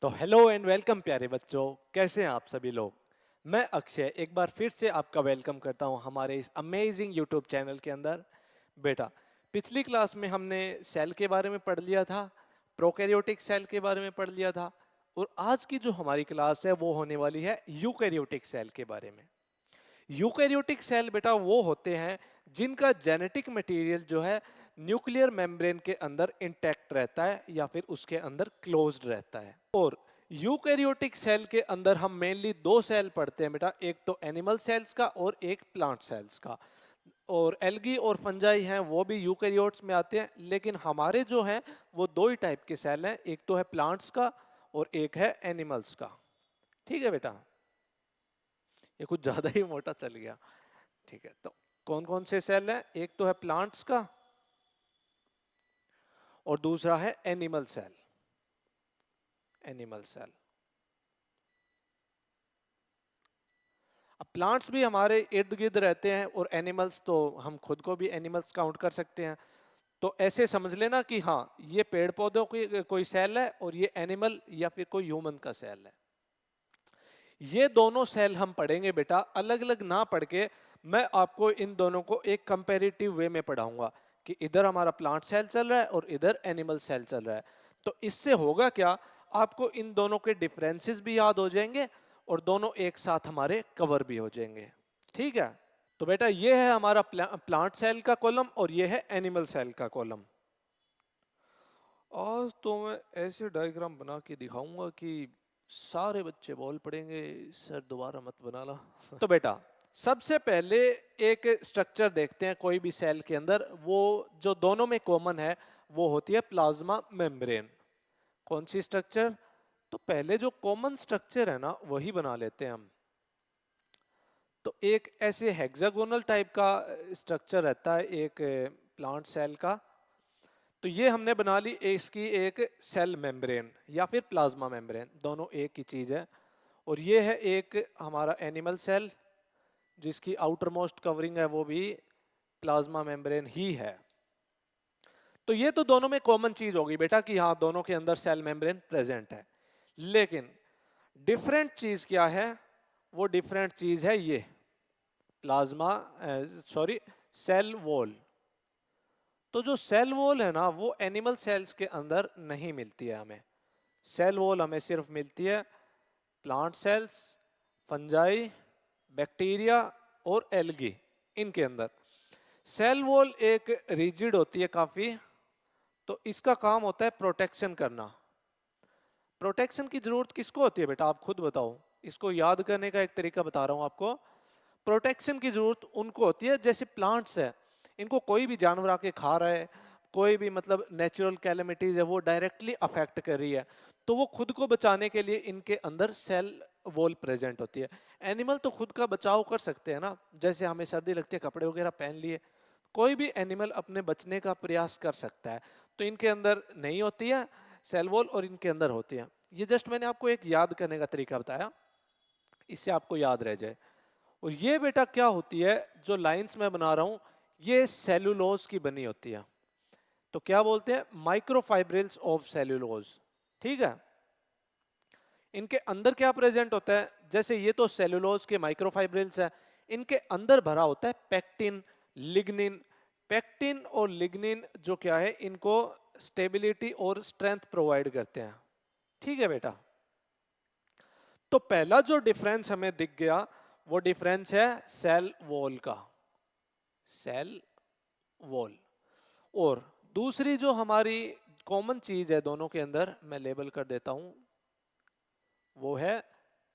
तो hello and welcome प्यारे बच्चों, कैसे हैं आप सभी लोग। मैं अक्षय एक बार फिर से आपका वेलकम करता हूं हमारे इस अमेजिंग यूट्यूब चैनल के अंदर। बेटा, पिछली क्लास में हमने सेल के बारे में पढ़ लिया था, प्रोकैरियोटिक सेल के बारे में पढ़ लिया था, और आज की जो हमारी क्लास है वो होने वाली है यूकैरियोटिक सेल के बारे में। यूकैरियोटिक सेल बेटा वो होते हैं जिनका जेनेटिक मटेरियल जो है न्यूक्लियर मेम्ब्रेन के अंदर इंटैक्ट रहता है या फिर उसके अंदर क्लोज्ड रहता है। और यूकैरियोटिक सेल के अंदर हम मेनली दो सेल पढ़ते हैं बेटा, एक तो एनिमल सेल्स का और एक प्लांट सेल्स का। और एल्गी और फंजाई हैं वो भी यूकैरियोट्स में आते हैं, लेकिन हमारे जो हैं वो दो ही टाइप के सेल हैं, एक तो है प्लांट्स का और एक है एनिमल्स का। ठीक है बेटा, ये कुछ ज्यादा ही मोटा चल गया। ठीक है, तो कौन कौन से सेल हैं? एक तो है प्लांट्स का और दूसरा है एनिमल सेल। एनिमल सेल, अब प्लांट्स भी हमारे इर्द गिर्द रहते हैं और एनिमल्स तो हम खुद को भी एनिमल्स काउंट कर सकते हैं। तो ऐसे समझ लेना कि हाँ, ये पेड़ पौधों की कोई सेल है और ये एनिमल या फिर कोई ह्यूमन का सेल है। ये दोनों सेल हम पढ़ेंगे बेटा अलग अलग ना पढ़ के। मैं आपको इन दोनों को एक कंपैरेटिव वे में पढ़ाऊंगा कि इधर हमारा प्लांट सेल चल रहा है और इधर एनिमल सेल चल रहा है। तो इससे होगा क्या, आपको इन दोनों के डिफरेंसेस भी याद हो जाएंगे और दोनों एक साथ हमारे कवर भी हो जाएंगे। ठीक है, तो बेटा ये है हमारा प्लांट सेल का कॉलम और ये है एनिमल सेल का कॉलम। आज तो मैं ऐसे डायग्राम बना के दिखाऊंगा कि सारे बच्चे बोल पड़ेंगे सर दोबारा मत बनाना। तो बेटा सबसे पहले एक स्ट्रक्चर देखते हैं कोई भी सेल के अंदर, वो जो दोनों में कॉमन है वो होती है प्लाज्मा मेम्ब्रेन। कौन सी स्ट्रक्चर? तो पहले जो कॉमन स्ट्रक्चर है ना वही बना लेते हैं हम। तो एक ऐसे हेक्सागोनल टाइप का स्ट्रक्चर रहता है एक प्लांट सेल का। तो ये हमने बना ली इसकी एक सेल मेम्ब्रेन या फिर प्लाज्मा मेम्ब्रेन, दोनों एक ही चीज है। और ये है एक हमारा एनिमल सेल जिसकी आउटर मोस्ट कवरिंग है वो भी प्लाज्मा मेम्ब्रेन ही है। तो ये तो दोनों में कॉमन चीज होगी बेटा कि हाँ दोनों के अंदर सेल मेम्ब्रेन प्रेजेंट है। लेकिन डिफरेंट चीज क्या है? वो डिफरेंट चीज है ये प्लाज्मा सॉरी सेल वॉल। तो जो सेल वॉल है ना वो एनिमल सेल्स के अंदर नहीं मिलती है हमें। सेल वॉल हमें सिर्फ मिलती है प्लांट सेल्स, फंजाई, बैक्टीरिया और एल्गी, इनके अंदर। सेल वॉल एक रिजिड होती है काफी, तो इसका काम होता है प्रोटेक्शन करना। प्रोटेक्शन की जरूरत किसको होती है बेटा, आप खुद बताओ। इसको याद करने का एक तरीका बता रहा हूं आपको। प्रोटेक्शन की जरूरत उनको होती है जैसे प्लांट्स है, इनको कोई भी जानवर आके खा रहा है, कोई भी मतलब नेचुरल कैलेमिटीज है वो डायरेक्टली अफेक्ट कर रही है, तो वो खुद को बचाने के लिए इनके अंदर सेल वॉल प्रेजेंट होती है। एनिमल तो खुद का बचाव कर सकते हैं ना, जैसे हमें सर्दी लगती है कपड़े वगैरह पहन लिए, कोई भी एनिमल अपने बचने का प्रयास कर सकता है। तो इनके अंदर नहीं होती है सेल वॉल और इनके अंदर होती है। ये जस्ट मैंने आपको एक याद करने का तरीका बताया, इससे आपको याद रह जाए। और ये बेटा क्या होती है जो लाइंस में बना रहा हूं, ये सेलुलोज की बनी होती है। तो क्या बोलते हैं? Microfibrils of cellulose. ठीक है, इनके अंदर क्या प्रेजेंट होता है? जैसे ये तो सेलुलोज के माइक्रोफाइब्रिल्स है, इनके अंदर भरा होता है पेक्टिन, लिग्निन। पेक्टिन और लिग्निन जो क्या है, इनको स्टेबिलिटी और स्ट्रेंथ प्रोवाइड करते हैं। ठीक है बेटा, तो पहला जो डिफरेंस हमें दिख गया वो डिफरेंस है सेल वॉल का, सेल वॉल। और दूसरी जो हमारी कॉमन चीज है दोनों के अंदर, मैं लेबल कर देता हूं, वो है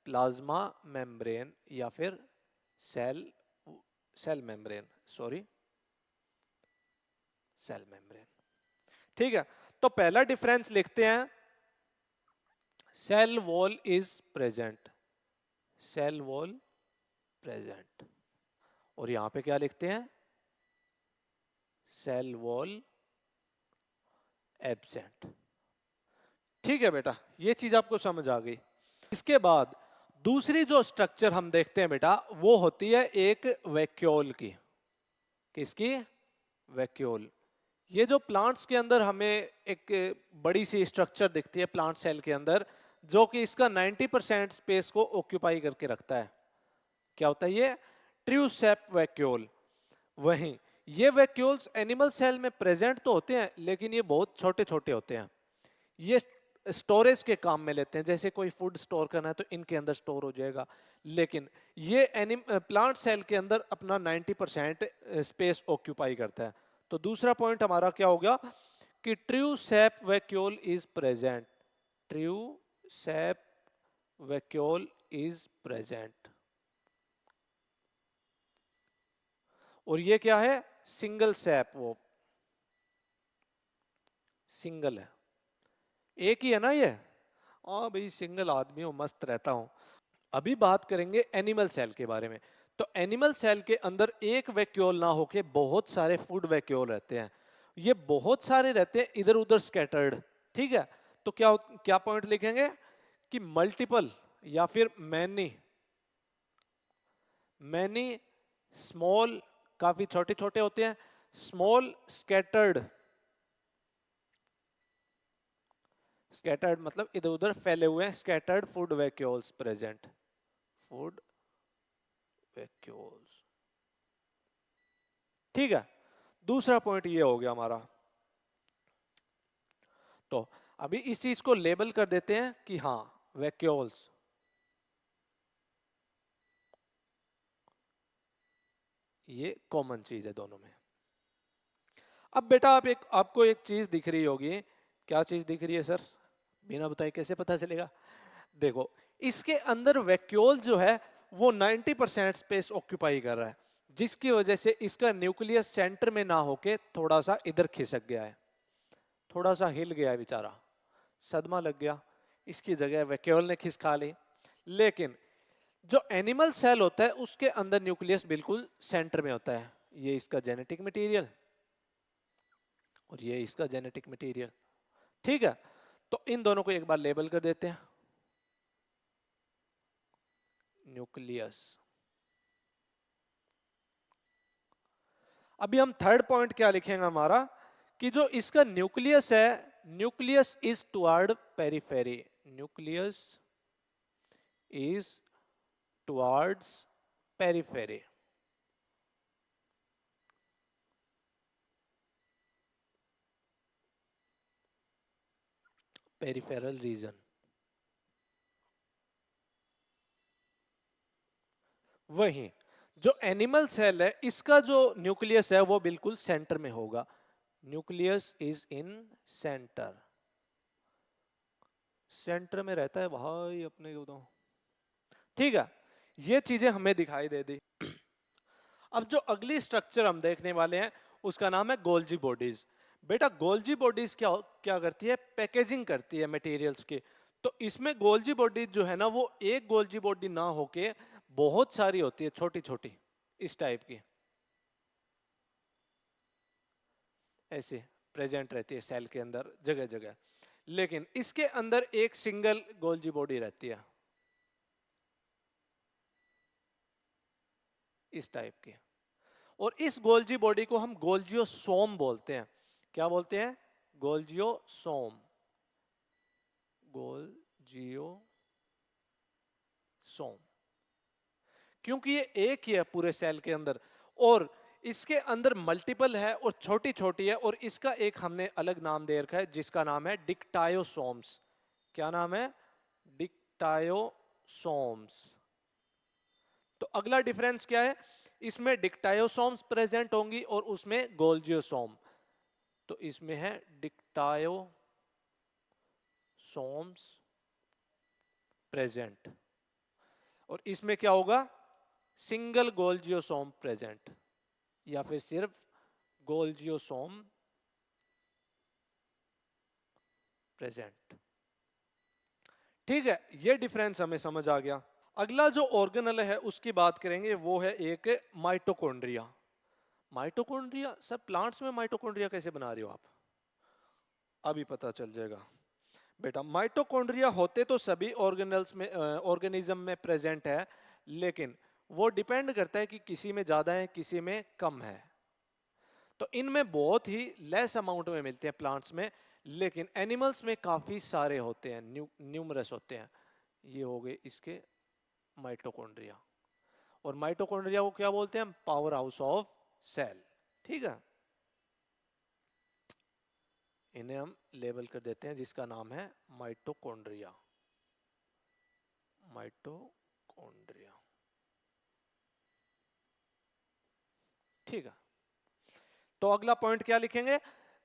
प्लाज्मा मेम्ब्रेन या फिर cell cell membrane, sorry cell membrane. ठीक है, तो पहला डिफरेंस लिखते हैं, cell wall is present, cell wall present. और यहां पे क्या लिखते हैं? Cell wall absent. ठीक है बेटा, ये चीज आपको समझ आ गई। इसके बाद दूसरी जो स्ट्रक्चर हम देखते हैं बेटा वो होती है एक वैक्यूल की। किसकी? वैक्यूल। ये जो प्लांट्स के अंदर हमें एक बड़ी सी स्ट्रक्चर दिखती है प्लांट सेल के अंदर, जो कि इसका 90% स्पेस को ऑक्यूपाई करके रखता है। क्या होता है ये? ट्रू सेप वैक्यूल। वहीं ये वैक्यूल्स एनिमल सेल में प्रेजेंट तो होते हैं, लेकिन ये बहुत छोटे छोटे होते हैं। ये स्टोरेज के काम में लेते हैं, जैसे कोई फूड स्टोर करना है तो इनके अंदर स्टोर हो जाएगा। लेकिन ये प्लांट सेल के अंदर अपना 90% स्पेस ऑक्यूपाई करता है। तो दूसरा पॉइंट हमारा क्या हो गया कि true shape vacuole is present. True shape vacuole is present. और ये क्या है? सिंगल सेप। वो सिंगल है, एक ही है ना ये। हाँ भाई, सिंगल आदमी हूं, मस्त रहता हूं। अभी बात करेंगे एनिमल सेल के बारे में। तो एनिमल सेल के अंदर एक वैक्यूल ना होके बहुत सारे फूड वैक्यूल रहते हैं। ये बहुत सारे रहते हैं, इधर उधर स्कैटर्ड। ठीक है, तो क्या क्या पॉइंट लिखेंगे कि मल्टीपल या फिर मैनी। मैनी स्मॉल, काफी छोटे छोटे होते हैं। Small scattered. स्कैटर्ड मतलब इधर उधर फैले हुए हैं। Scattered food vacuoles present. Food vacuoles. ठीक है, दूसरा पॉइंट ये हो गया हमारा। तो अभी इस चीज को लेबल कर देते हैं कि हाँ, वैक्यूल्स। ये कॉमन चीज है दोनों में। अब बेटा आपको एक चीज दिख रही होगी। क्या चीज दिख रही है सर? बिना बताए कैसे पता चलेगा? देखो, इसके अंदर वैक्यूल जो है वो 90% स्पेस ऑक्यूपाई कर रहा है, जिसकी वजह से इसका न्यूक्लियस सेंटर में ना होके थोड़ा सा इधर खिसक गया है। थोड़ा सा हिल गया है बेचारा, सदमा लग गया, इसकी जगह वैक्यूल ने खिसका ली। लेकिन जो एनिमल सेल होता है उसके अंदर न्यूक्लियस बिल्कुल सेंटर में होता है। ये इसका जेनेटिक मटेरियल और ये इसका जेनेटिक मटेरियल। ठीक है, तो इन दोनों को एक बार लेबल कर देते हैं। न्यूक्लियस। अभी हम थर्ड पॉइंट क्या लिखेंगे हमारा कि जो इसका न्यूक्लियस है, nucleus is toward periphery. Nucleus is towards periphery. Peripheral region. वही जो एनिमल सेल है इसका जो न्यूक्लियस है वो बिल्कुल सेंटर में होगा। Nucleus is in centre. Centre में रहता है भाई अपने को तो। ठीक है, ये चीजें हमें दिखाई दे दी। अब जो अगली स्ट्रक्चर हम देखने वाले हैं उसका नाम है गोल्जी बॉडीज। बेटा गोल्जी बॉडीज क्या क्या करती है? पैकेजिंग करती है मटेरियल्स की। तो इसमें गोल्जी बॉडीज जो है ना, वो एक गोल्जी बॉडी ना होके बहुत सारी होती है, छोटी छोटी इस टाइप की, ऐसे प्रेजेंट रहती है सेल के अंदर जगह जगह। लेकिन इसके अंदर एक सिंगल गोल्जी बॉडी रहती है, इस टाइप की। और इस गोल्जी बॉडी को हम गोल्जियोसोम बोलते हैं। क्या बोलते हैं? गोल्जियोसोम। गोल्जियोसोम। क्योंकि ये एक ही है पूरे सेल के अंदर, और इसके अंदर मल्टीपल है और छोटी छोटी है, और इसका एक हमने अलग नाम दे रखा है जिसका नाम है डिक्टायोसोम्स। क्या नाम है? डिक्टायोसोम्स। तो अगला डिफरेंस क्या है? इसमें डिक्टायोसोम्स प्रेजेंट होंगी और उसमें गोल्जियोसोम। तो इसमें है डिक्टायोसोम्स प्रेजेंट, और इसमें क्या होगा? सिंगल गोल्जियोसोम प्रेजेंट, या फिर सिर्फ गोल्जियोसोम प्रेजेंट। ठीक है, ये डिफरेंस हमें समझ आ गया। अगला जो ऑर्गेनल है उसकी बात करेंगे, वो है एक माइटोकॉन्ड्रिया। माइटोकॉन्ड्रिया, सब प्लांट्स में माइटोकॉन्ड्रिया कैसे बना रहे हो आप? अभी पता चल जाएगा। बेटा माइटोकॉन्ड्रिया होते तो सभी ऑर्गेनल्स में, ऑर्गेनिज्म में प्रेजेंट है, लेकिन वो डिपेंड करता है कि किसी में ज्यादा है किसी में कम है। तो इनमें बहुत ही लेस अमाउंट में मिलते हैं प्लांट्स में, लेकिन एनिमल्स में काफी सारे होते हैं, न्यूमरस होते हैं। ये हो गए इसके माइटोकॉन्ड्रिया, और माइटोकॉन्ड्रिया को क्या बोलते हैं? Power house of cell. ठीक है, इन्हें हम लेबल कर देते हैं जिसका नाम है माइटोकॉन्ड्रिया। माइटोकॉन्ड्रिया, ठीक है। तो अगला पॉइंट क्या लिखेंगे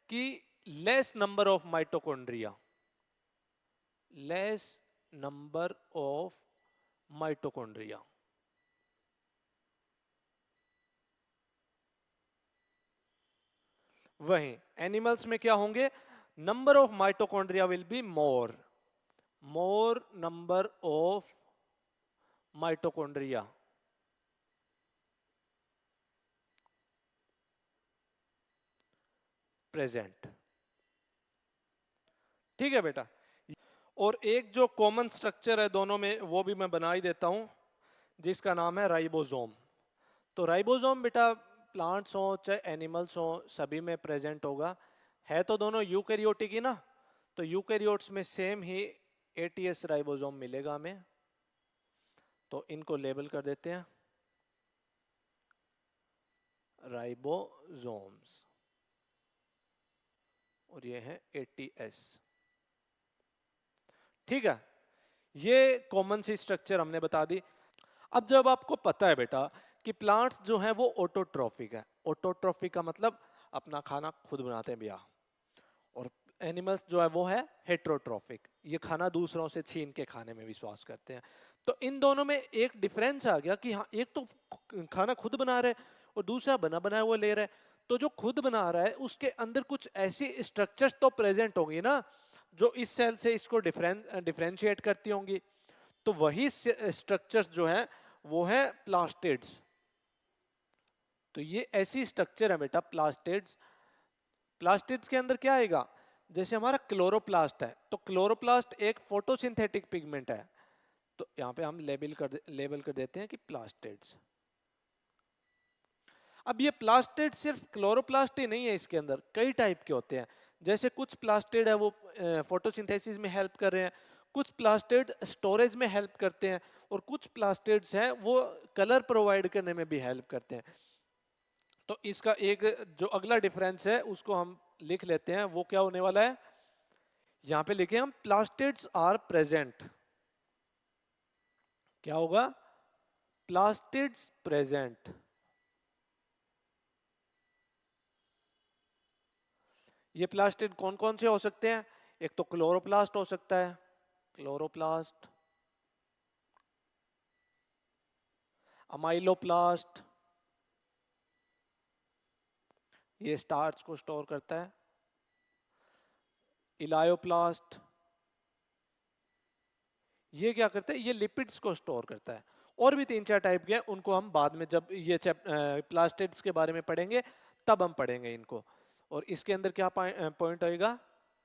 कि less number of mitochondria, less number of mitochondria. वहीं एनिमल्स में क्या होंगे? Number of mitochondria will be more, more number of mitochondria present. ठीक है बेटा। और एक जो कॉमन स्ट्रक्चर है दोनों में वो भी मैं बना ही देता हूं, जिसका नाम है राइबोसोम। तो राइबोसोम बेटा प्लांट्स हो चाहे एनिमल्स हो सभी में प्रेजेंट होगा। है तो दोनों यूकैरियोटिक ही ना, तो यूकैरियोट्स में सेम ही एटीएस राइबोसोम मिलेगा हमें। तो इनको लेबल कर देते हैं राइबोसोम्स, और ये है एटीएस। ठीक है, ये कॉमन सी स्ट्रक्चर हमने बता दी। अब जब आपको पता है बेटा कि प्लांट्स जो है वो ऑटोट्रॉफिक है, ऑटोट्रॉफिक का मतलब अपना खाना खुद बनाते हैं भैया, और एनिमल्स जो है वो है हेट्रोट्रॉफिक, ये खाना दूसरों से छीन के खाने में विश्वास करते हैं। तो इन दोनों में एक डिफरेंस आ गया कि हाँ, एक तो खाना खुद बना रहे और दूसरा बना बनाया हुआ ले रहा है। तो जो खुद बना रहा है उसके अंदर कुछ ऐसी स्ट्रक्चर्स तो प्रेजेंट होंगी ना जो इस सेल से इसको डिफरेंशिएट करती होंगी। तो वही स्ट्रक्चर्स जो है वो है प्लास्टिड्स। तो ये ऐसी स्ट्रक्चर है बेटा प्लास्टिड्स। प्लास्टिड्स के अंदर क्या आएगा? जैसे हमारा क्लोरोप्लास्ट है, तो क्लोरोप्लास्ट एक फोटोसिंथेटिक पिगमेंट है, तो यहां पे हम लेबल कर देते हैं कि प्लास्टिड्स। अब ये प्लास्टिड सिर्फ क्लोरोप्लास्ट ही नहीं है, इसके अंदर कई टाइप के होते हैं। जैसे कुछ प्लास्टिड है वो फोटोसिंथेसिस में हेल्प कर रहे हैं, कुछ प्लास्टिड स्टोरेज में हेल्प करते हैं, और कुछ प्लास्टिड्स हैं वो कलर प्रोवाइड करने में भी हेल्प करते हैं। तो इसका एक जो अगला डिफरेंस है उसको हम लिख लेते हैं, वो क्या होने वाला है? यहां पे लिखे हम प्लास्टिड्स आर प्रेजेंट। क्या होगा? Plastids present. ये प्लास्टिड कौन कौन से हो सकते हैं? एक तो क्लोरोप्लास्ट हो सकता है, क्लोरोप्लास्ट, अमाइलोप्लास्ट, ये स्टार्च को स्टोर करता है, इलायोप्लास्ट, ये क्या करता है? ये लिपिड्स को स्टोर करता है। और भी तीन चार टाइप के हैं, उनको हम बाद में जब ये प्लास्टिड्स के बारे में पढ़ेंगे तब हम पढ़ेंगे इनको। और इसके अंदर क्या पॉइंट होएगा?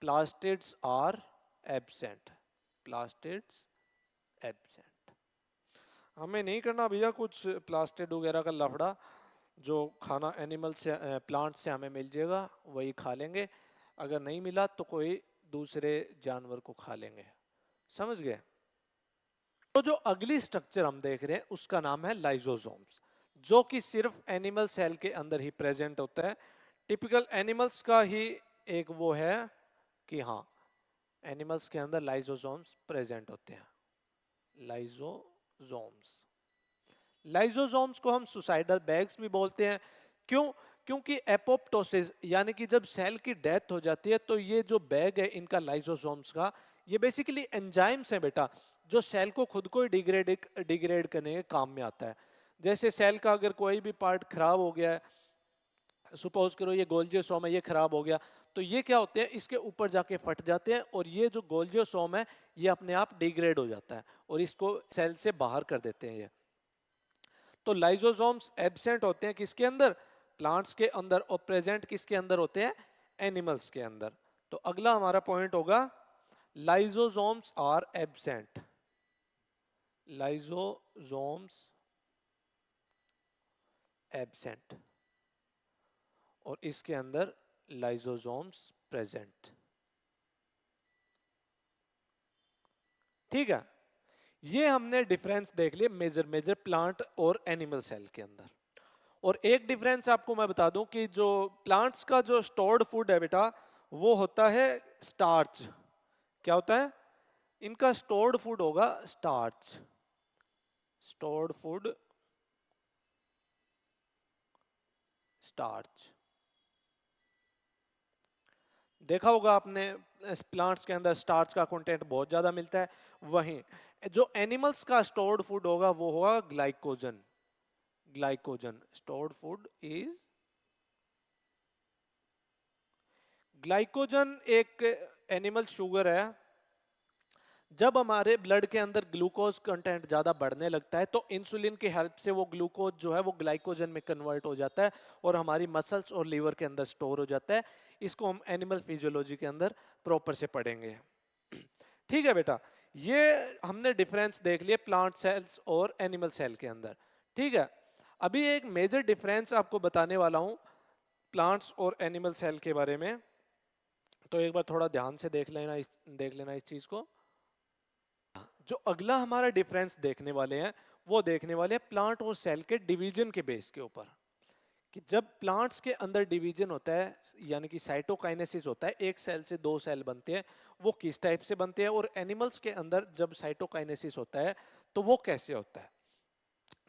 Plastids are absent, plastids absent. हमें नहीं करना भैया कुछ प्लास्टिड वगैरह का लफड़ा, जो खाना एनिमल से प्लांट से हमें मिल जाएगा वही खा लेंगे, अगर नहीं मिला तो कोई दूसरे जानवर को खा लेंगे। समझ गए? तो जो अगली स्ट्रक्चर हम देख रहे हैं उसका नाम है लाइजोसोम्स, जो कि सिर्फ एनिमल सेल के अंदर ही प्रेजेंट होता है। टिपिकल एनिमल्स का ही एक वो है कि हाँ, एनिमल्स के अंदर लाइजोसोम्स प्रेजेंट होते हैं। लाइजोसोम्स, लाइजोसोम्स को हम सुसाइडल बैग्स भी बोलते हैं। क्यों? क्योंकि एपोप्टोसिस यानी कि जब सेल की डेथ हो जाती है तो ये जो बैग है इनका लाइजोसोम्स का, ये बेसिकली एंजाइम्स हैं बेटा, जो सेल को खुद को ही डिग्रेड करने के काम में आता है। जैसे सेल का अगर कोई भी पार्ट खराब हो गया है, सपोज करो ये गोल्जियोसोम है, ये खराब हो गया, तो ये क्या होते हैं? इसके ऊपर जाके फट जाते हैं और ये जो गोल्जियोसोम है ये अपने आप डिग्रेड हो जाता है और इसको सेल से बाहर कर देते हैं ये। तो लाइजोसोम्स एब्सेंट होते हैं किसके अंदर? प्लांट्स के अंदर। और प्रेजेंट किसके अंदर होते हैं? एनिमल्स के अंदर। तो अगला हमारा पॉइंट होगा lysosomes are absent, lysosomes absent, और इसके अंदर लाइजोसोम्स प्रेजेंट। ठीक है, ये हमने डिफरेंस देख लिया मेजर मेजर प्लांट और एनिमल सेल के अंदर। और एक डिफरेंस आपको मैं बता दूं कि जो प्लांट्स का जो स्टोर्ड फूड है बेटा, वो होता है स्टार्च। क्या होता है? इनका स्टोर्ड फूड होगा स्टार्च। Stored food starch. देखा होगा आपने प्लांट्स के अंदर स्टार्च का कंटेंट बहुत ज्यादा मिलता है। वहीं जो एनिमल्स का स्टोर्ड फूड होगा वो होगा glycogen. Glycogen stored food is glycogen. एक एनिमल शुगर है। जब हमारे ब्लड के अंदर ग्लूकोज कंटेंट ज्यादा बढ़ने लगता है तो इंसुलिन की हेल्प से वो ग्लूकोज जो है वो ग्लाइकोजन में कन्वर्ट हो जाता है और हमारी मसल्स और लीवर के अंदर स्टोर हो जाता है। इसको हम एनिमल फिजियोलॉजी के अंदर प्रॉपर से पढ़ेंगे। ठीक है बेटा, ये हमने डिफरेंस देख लिया प्लांट सेल्स और एनिमल सेल के अंदर। ठीक है, अभी एक मेजर डिफरेंस आपको बताने वाला हूं प्लांट्स और एनिमल सेल के बारे में। तो एक बार थोड़ा ध्यान से देख लेना इस चीज को। जो अगला हमारा डिफरेंस देखने वाले हैं वो देखने वाले हैं प्लांट और सेल के डिवीजन के बेस के ऊपर। कि जब प्लांट्स के अंदर डिवीजन होता है यानी कि साइटोकाइनेसिस होता है, एक सेल से दो सेल बनते हैं, वो किस टाइप से बनते हैं, और एनिमल्स के अंदर जब साइटोकाइनेसिस होता है तो वो कैसे होता है।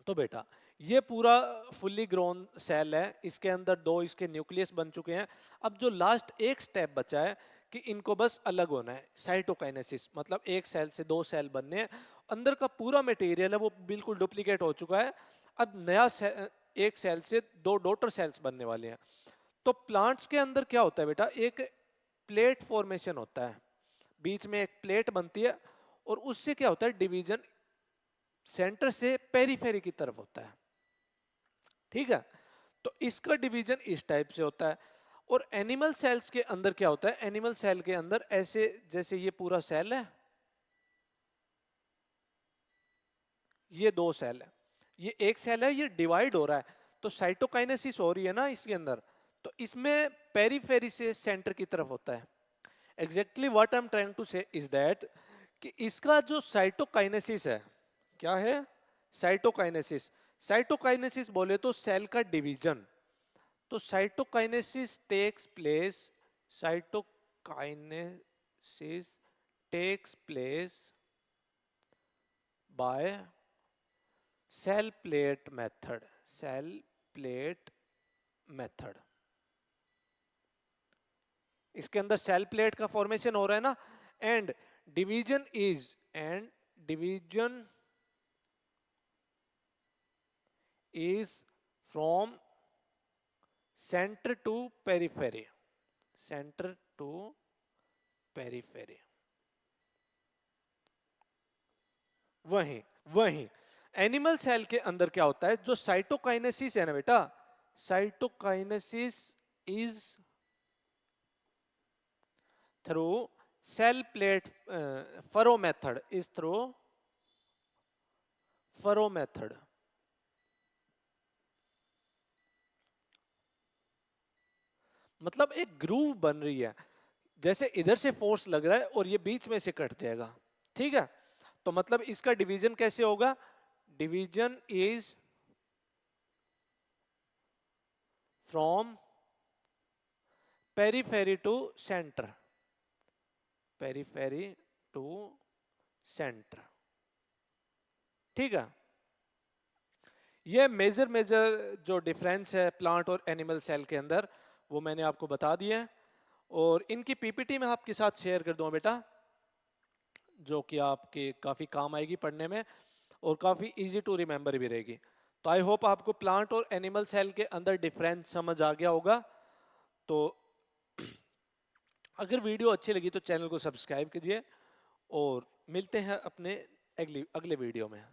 तो बेटा ये पूरा फुल्ली ग्रोन सेल है, इसके अंदर दो इसके न्यूक्लियस बन चुके हैं। अब जो लास्ट एक स्टेप बचा है कि इनको बस अलग होना है, साइटोकाइनेसिस, मतलब एक सेल से दो सेल बनने हैं। अंदर का पूरा मटेरियल है वो बिल्कुल डुप्लीकेट हो चुका है। अब नया एक सेल से दो डॉटर सेल्स बनने वाले हैं। तो प्लांट्स के अंदर क्या होता है बेटा, एक प्लेट फॉर्मेशन होता है, बीच में एक प्लेट बनती है और उससे क्या होता है डिवीजन सेंटर से पेरीफेरी की तरफ होता है। ठीक है, तो इसका डिवीजन इस टाइप से होता है। और एनिमल सेल्स के अंदर क्या होता है, एनिमल सेल के अंदर ऐसे जैसे ये पूरा सेल है, ये दो सेल है, ये एक सेल है, ये डिवाइड हो रहा है तो साइटोकाइनेसिस हो रही है ना इसके अंदर। तो इसमें पेरीफेरी से सेंटर की तरफ होता है। Exactly what I am trying to say is that कि इसका जो साइटोकाइनेसिस है, क्या है, साइटोकाइनेसिस। साइटोकाइनेसिस बोले तो सेल का डिवीजन। तो cytokinesis takes place, cytokinesis takes place by cell plate method. Cell plate method, इसके अंदर सेल प्लेट का फॉर्मेशन हो रहा है ना। And division is from centre to periphery, centre to periphery. वहीं वहीं एनिमल सेल के अंदर क्या होता है, जो साइटोकाइनेसिस है ना बेटा, cytokinesis is through cell plate furrow method, is through furrow method. मतलब एक ग्रूव बन रही है, जैसे इधर से फोर्स लग रहा है और ये बीच में से कट जाएगा। ठीक है, तो मतलब इसका डिवीजन कैसे होगा, division is from periphery to centre, periphery to centre. ठीक है, ये मेजर मेजर जो डिफरेंस है प्लांट और एनिमल सेल के अंदर वो मैंने आपको बता दिया है। और इनकी पीपीटी में आपके साथ शेयर कर दूंगा बेटा, जो कि आपके काफ़ी काम आएगी पढ़ने में और काफ़ी इजी टू रिमेंबर भी रहेगी। तो आई होप आपको प्लांट और एनिमल सेल के अंदर डिफरेंस समझ आ गया होगा। तो अगर वीडियो अच्छी लगी तो चैनल को सब्सक्राइब कीजिए और मिलते हैं अपने अगले वीडियो में।